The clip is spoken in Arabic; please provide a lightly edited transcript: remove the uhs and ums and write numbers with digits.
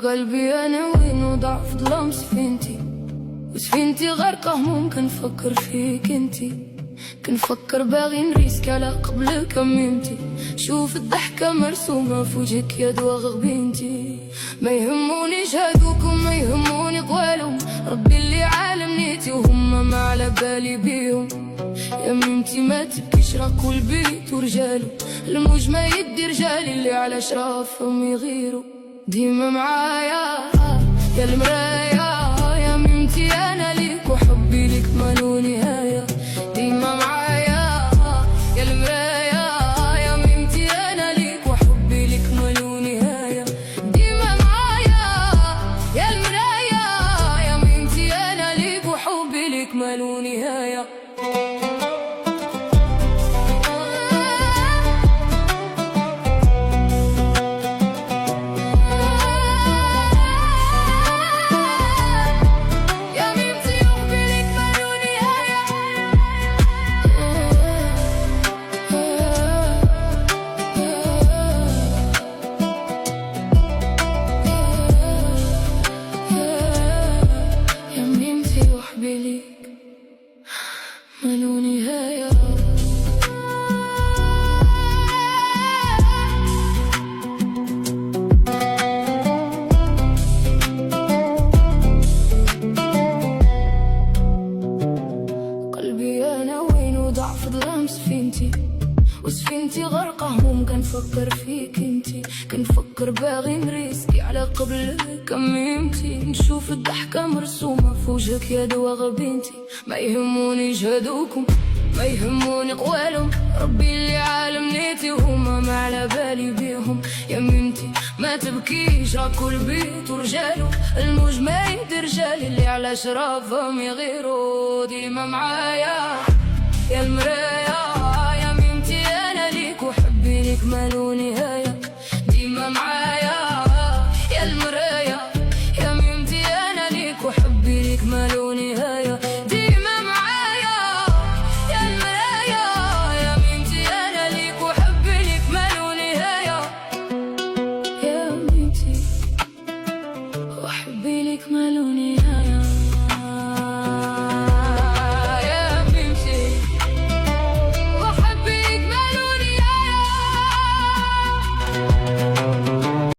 قلبي أنا وين وضعف ظلام سفينتي، وسفينتي غرقة هموم كنفكر فيك انتي، كنفكر باغي نريسك على قبل كميمتي. شوف الضحكة مرسومة في وجهك يا دواغ بنتي. ما يهمونيش هادوكم ما يهموني قوالهم، ربي اللي عالم نيتي وهم ما على بالي بيهم. يا ميمتي ما تبكيش راه كل بيت ورجالو، الموج ما يدي رجالي اللي على شرافهم يغيروا. ديما معايا يا المرايا يا ميمتي، انا ليك وحبي ليك مالو نهاية. ديما معايا يا المرايا يا ميمتي، انا ليك وحبي ليك مالو نهاية. ديما معايا يا المرايا يا ميمتي، انا ليك وحبي ليك مالو نهاية. بليك مالو نهاية. قلبي أنا وين وضعف ظلام سفينتي، وسفينتي غرقة هموم كنفكر فيك انتي، كنفكر باغي نريسكي على قبل كميمتي. نشوف الضحكة مرسومة في وجهك يا دواغ بنتي. ما يهموني جهدوكم ما يهموني قوالهم، ربي اللي عالم نيتي وهما ما على بالي بيهم. يا ميمتي ما تبكيش راه كل بيت ورجالو، الموج ما يدي رجالي اللي على شرافهم يغيروا. ديما معايا يا المرايا يا ميمتي، انا ليك وحبي ليك مالو نهاية. ديما معايا يا المرايا يا ميمتي، انا ليك وحبي ليك مالو نهاية. ديما معايا يا المرايا يا ميمتي، انا ليك وحبي ليك مالو نهاية. يا ميمتي وحبي ليك مالو نهاية.